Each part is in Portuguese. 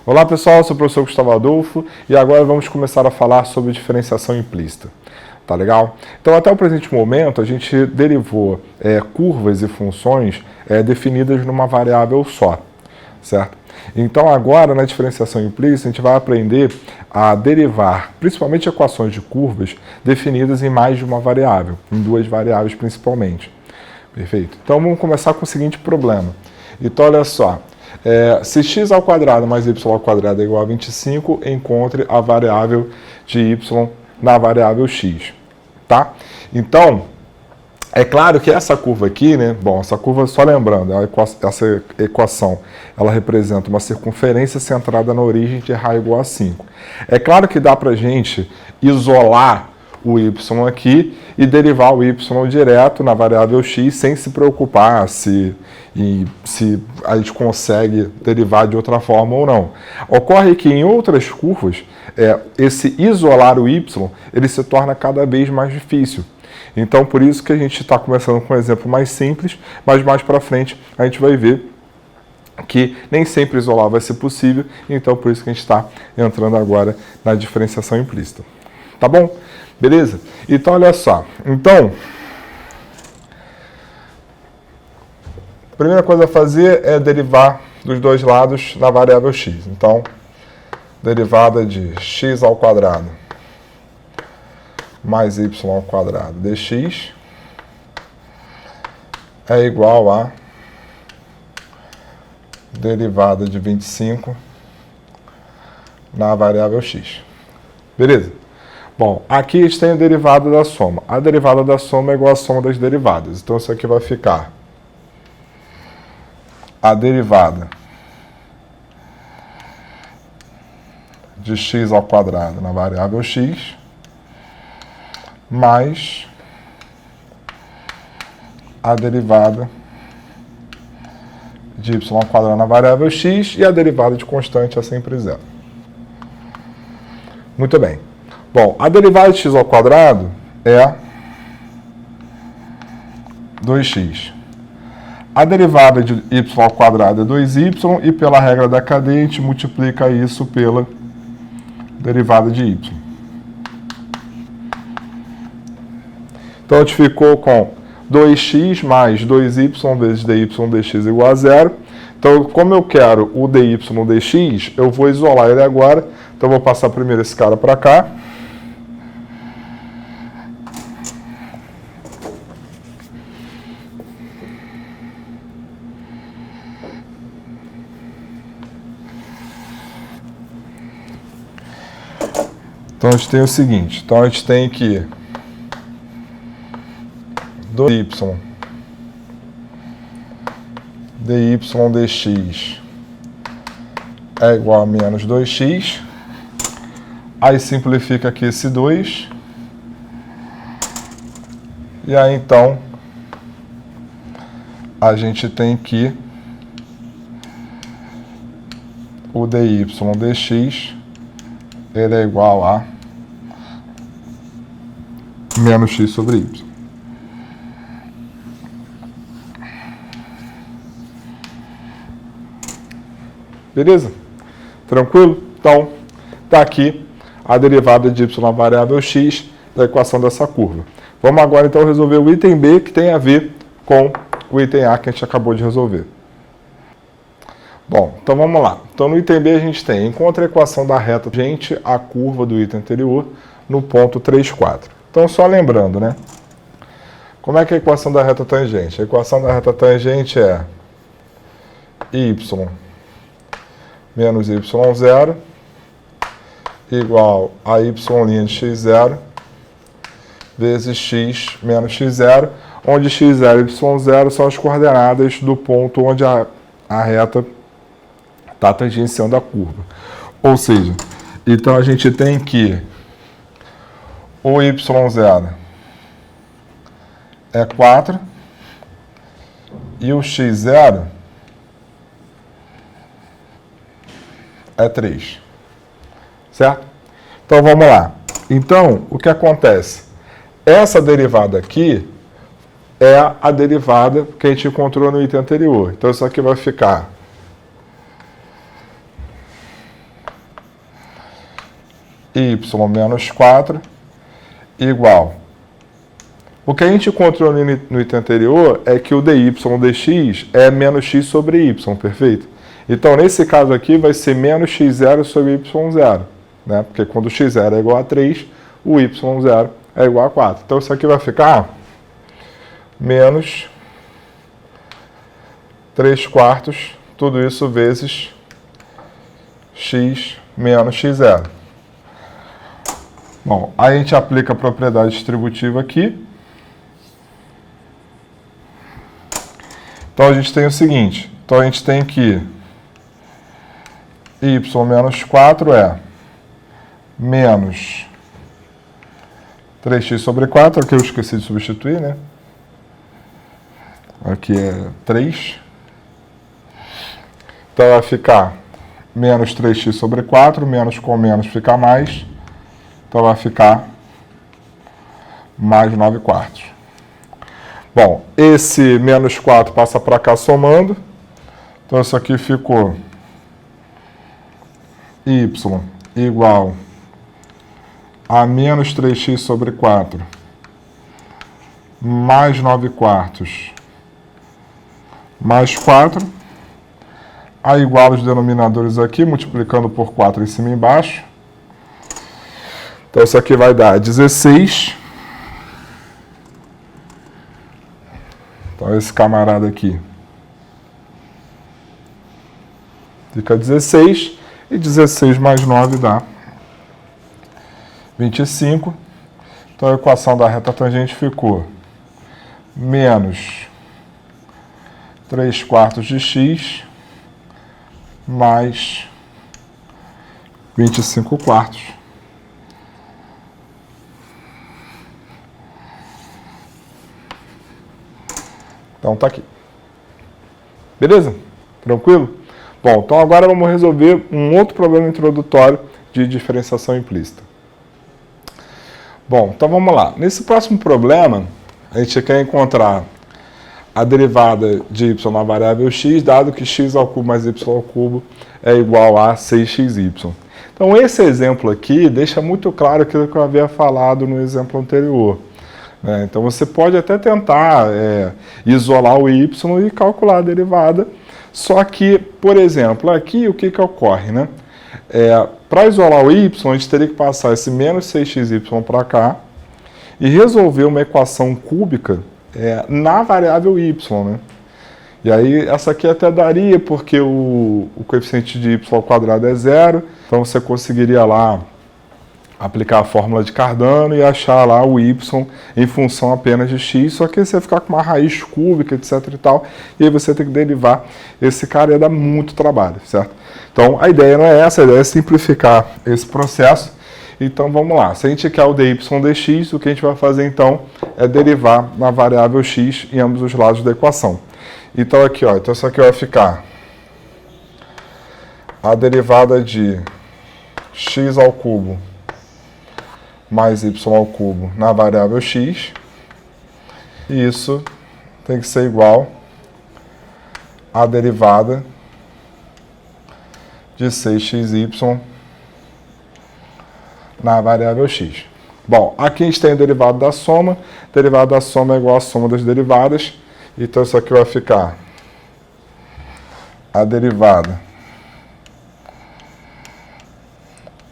Olá pessoal, eu sou o professor Gustavo Adolfo e agora vamos começar a falar sobre diferenciação implícita. Tá legal? Então até o presente momento a gente derivou curvas e funções definidas numa variável só, certo? Então agora na diferenciação implícita a gente vai aprender a derivar principalmente equações de curvas definidas em mais de uma variável, em duas variáveis principalmente. Perfeito? Então vamos começar com o seguinte problema. Então olha só. Se x ao quadrado mais y ao quadrado é igual a 25, encontre a variável de y na variável x, tá? Então, é claro que essa curva aqui, né? Bom, essa curva, só lembrando, essa equação, ela representa uma circunferência centrada na origem de r igual a 5. É claro que dá pra gente isolar o y aqui e derivar o y direto na variável x sem se preocupar se a gente consegue derivar de outra forma ou não. Ocorre que em outras curvas, esse isolar o y, ele se torna cada vez mais difícil. Então, por isso que a gente está começando com um exemplo mais simples, mas mais para frente a gente vai ver que nem sempre isolar vai ser possível, então por isso que a gente está entrando agora na diferenciação implícita. Tá bom? Beleza? Então, olha só. Então, a primeira coisa a fazer é derivar dos dois lados na variável x. Então, derivada de x ao quadrado mais y ao quadrado dx é igual a derivada de 25 na variável x. Beleza? Bom, aqui a gente tem a derivada da soma. A derivada da soma é igual à soma das derivadas. Então, isso aqui vai ficar a derivada de x ao quadrado na variável x mais a derivada de y ao quadrado na variável x e a derivada de constante é sempre zero. Muito bem. Bom, a derivada de x ao quadrado é 2x. A derivada de y ao quadrado é 2y e pela regra da cadeia a gente multiplica isso pela derivada de y. Então a gente ficou com 2x mais 2y vezes dy dx igual a zero. Então, como eu quero o dy dx, eu vou isolar ele agora. Então, eu vou passar primeiro esse cara para cá. Então, a gente tem o seguinte. Então, a gente tem que 2y dy dx é igual a menos 2x. Aí simplifica aqui esse 2. E aí, então, a gente tem que o dy dx ele é igual a menos x sobre y. Beleza? Tranquilo? Então, está aqui a derivada de y na variável x da equação dessa curva. Vamos agora, então, resolver o item B, que tem a ver com o item A que a gente acabou de resolver. Bom, então vamos lá. Então, no item B a gente tem, encontra a equação da reta tangente à curva do item anterior no ponto 3, 4. Então, só lembrando, né? Como é que é a equação da reta tangente? A equação da reta tangente é y menos y0 igual a y' de x0 vezes x menos x0, onde x0 e y0 são as coordenadas do ponto onde a reta está tangenciando a curva. Ou seja, então a gente tem que o y0 é 4 e o x0 é 3. Certo? Então vamos lá. Então, o que acontece? Essa derivada aqui é a derivada que a gente encontrou no item anterior. Então isso aqui vai ficar y menos 4 igual. O que a gente encontrou no item anterior é que o dy dx é menos x sobre y, perfeito? Então, nesse caso aqui, vai ser menos x0 sobre y0, né? Porque quando x0 é igual a 3, o y0 é igual a 4. Então, isso aqui vai ficar menos 3 quartos, tudo isso vezes x menos x0. Bom, aí a gente aplica a propriedade distributiva aqui. Então, a gente tem o seguinte. Então, a gente tem que y menos 4 é menos 3x sobre 4. Aqui eu esqueci de substituir, né? Aqui é 3. Então, vai ficar menos 3x sobre 4. Menos com menos fica mais. Então, vai ficar mais 9 quartos. Bom, esse menos 4 passa para cá somando. Então, isso aqui ficou y igual a menos 3x sobre 4 mais 9 quartos mais 4. A igual os denominadores aqui, multiplicando por 4 em cima e embaixo. Então, isso aqui vai dar 16. Então, esse camarada aqui fica 16, e 16 mais 9 dá 25. Então, a equação da reta tangente ficou menos 3 quartos de x mais 25 quartos. Então, tá aqui. Beleza? Tranquilo? Bom, então agora vamos resolver um outro problema introdutório de diferenciação implícita. Bom, então vamos lá. Nesse próximo problema, a gente quer encontrar a derivada de y na variável x, dado que x ao cubo mais y ao cubo é igual a 6xy. Então, esse exemplo aqui deixa muito claro aquilo que eu havia falado no exemplo anterior. Então, você pode até tentar isolar o y e calcular a derivada, só que, por exemplo, aqui o que ocorre, né? Para isolar o y, a gente teria que passar esse menos 6xy para cá e resolver uma equação cúbica na variável y, né? E aí, essa aqui até daria, porque o coeficiente de y ao quadrado é 0, então você conseguiria lá aplicar a fórmula de Cardano e achar lá o y em função apenas de x, só que você vai ficar com uma raiz cúbica, etc e tal, e aí você tem que derivar esse cara e ia dar muito trabalho, certo? Então, a ideia não é essa, a ideia é simplificar esse processo. Então, vamos lá. Se a gente quer o dy dx, o que a gente vai fazer, então, é derivar na variável x em ambos os lados da equação. Então, aqui, ó, então isso aqui vai ficar a derivada de x ao cubo mais y ao cubo na variável x, e isso tem que ser igual à derivada de 6xy na variável x. Bom, aqui a gente tem o derivado da soma é igual à soma das derivadas, então isso aqui vai ficar a derivada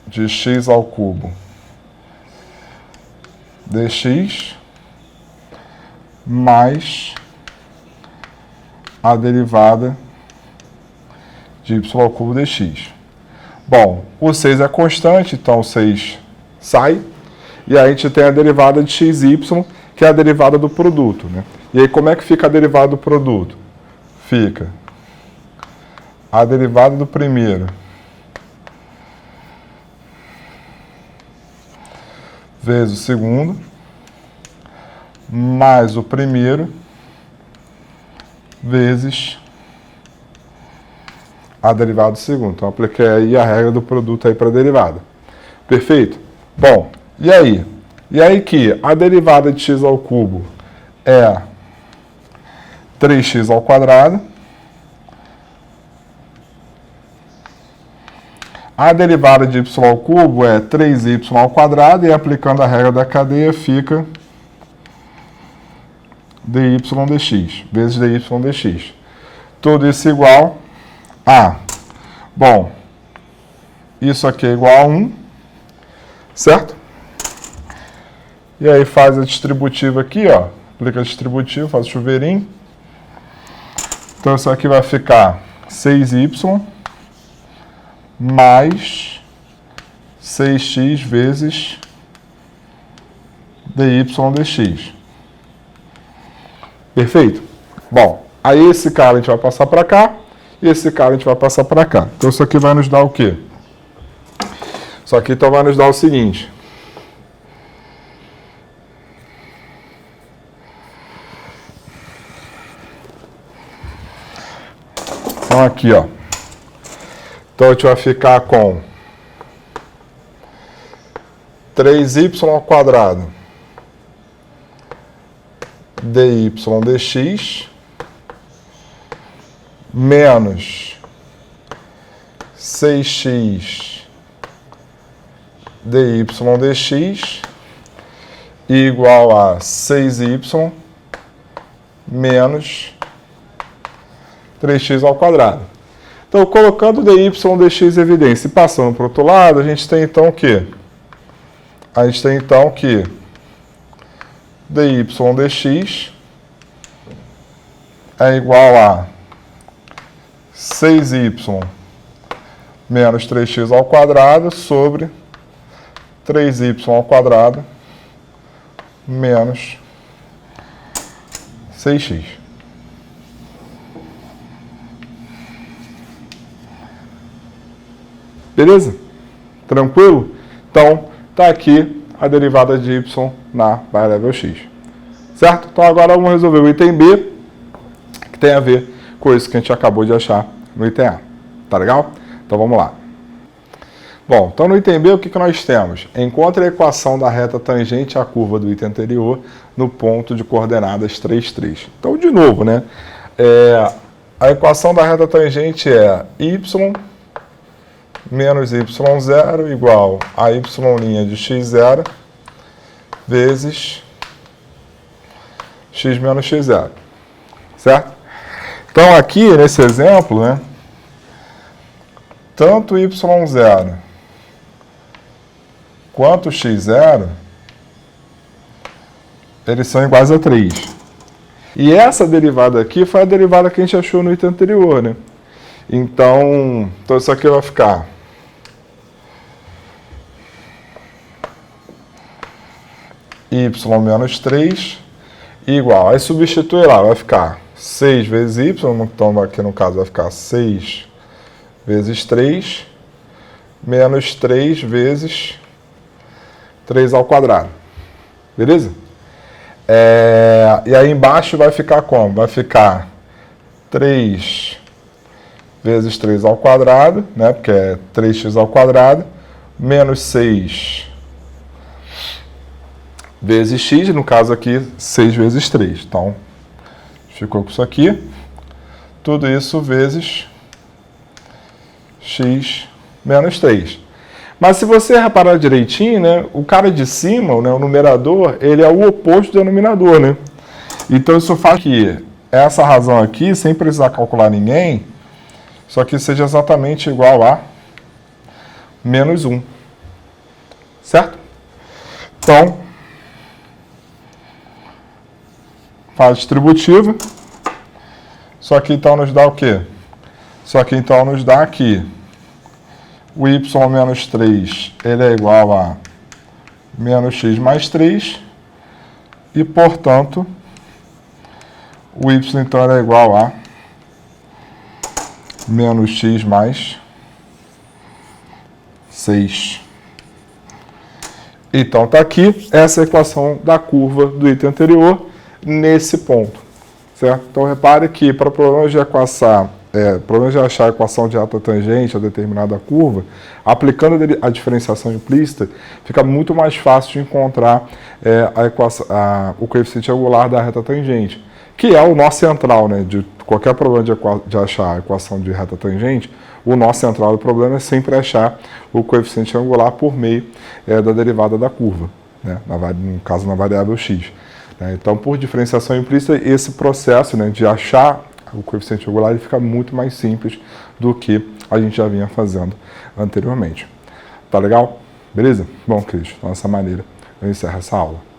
de x ao cubo dx mais a derivada de y ao cubo dx. Bom, o 6 é constante, então o 6 sai, e aí a gente tem a derivada de xy, que é a derivada do produto, né? E aí como é que fica a derivada do produto? Fica a derivada do primeiro vezes o segundo, mais o primeiro vezes a derivada do segundo. Então, apliquei aí a regra do produto aí para a derivada. Perfeito? Bom, e aí? E aí que a derivada de x ao cubo é 3x ao quadrado. A derivada de y ao cubo é 3y ao quadrado e aplicando a regra da cadeia fica dy dx vezes dy dx. Tudo isso igual a... Bom, isso aqui é igual a 1, certo? E aí faz a distributiva aqui, ó. Aplica a distributiva, faz o chuveirinho. Então isso aqui vai ficar 6y mais 6x vezes dy dx. Perfeito? Bom, aí esse cara a gente vai passar para cá e esse cara a gente vai passar para cá. Então isso aqui vai nos dar o quê? Isso aqui então vai nos dar o seguinte. Então aqui, ó. Então a gente vai ficar com 3y ao quadrado dy dx menos 6x dy dx igual a 6y menos 3x ao quadrado. Então, colocando dy dx em evidência e passando para o outro lado, a gente tem então o quê? A gente tem então que dy dx é igual a 6y menos 3x ao quadrado sobre 3y ao quadrado menos 6x. Beleza? Tranquilo? Então, está aqui a derivada de y na variável x. Certo? Então, agora vamos resolver o item B, que tem a ver com isso que a gente acabou de achar no item A. Tá legal? Então, vamos lá. Bom, então no item B, o que nós temos? Encontre a equação da reta tangente à curva do item anterior no ponto de coordenadas 3, 3. Então, de novo, né? A equação da reta tangente é y menos y0 igual a y' de x0 vezes x menos x0, certo? Então, aqui, nesse exemplo, né, tanto y0 quanto x0, eles são iguais a 3. E essa derivada aqui foi a derivada que a gente achou no item anterior, né? Então isso aqui vai ficar y menos 3 igual, aí substitui lá, vai ficar 6 vezes y, então aqui no caso vai ficar 6 vezes 3, menos 3 vezes 3 ao quadrado. Beleza? E aí embaixo vai ficar como? Vai ficar 3 vezes 3 ao quadrado, né? Porque é 3x ao quadrado, menos 6 vezes x, no caso aqui, 6 vezes 3. Então, ficou com isso aqui. Tudo isso vezes x menos 3. Mas se você reparar direitinho, né, o cara de cima, né, o numerador, ele é o oposto do denominador, né? Então, isso faz que essa razão aqui, sem precisar calcular ninguém, isso aqui seja exatamente igual a menos 1. Certo? Então, faz distributiva. Isso aqui então nos dá o quê? Isso aqui então nos dá aqui o y menos 3, ele é igual a menos x mais 3. E, portanto, o y então é igual a menos x mais 6. Então, está aqui essa equação da curva do item anterior nesse ponto, certo? Então, repare que para problemas de achar a equação de reta tangente a determinada curva, aplicando a diferenciação implícita, fica muito mais fácil de encontrar o coeficiente angular da reta tangente, que é o nó central, né, de qualquer problema de achar a equação de reta tangente. O nó central do problema é sempre achar o coeficiente angular por meio da derivada da curva, né, no caso na variável x. Né. Então, por diferenciação implícita, esse processo, né, de achar o coeficiente angular ele fica muito mais simples do que a gente já vinha fazendo anteriormente. Tá legal? Beleza? Bom, Cris, dessa maneira eu encerro essa aula.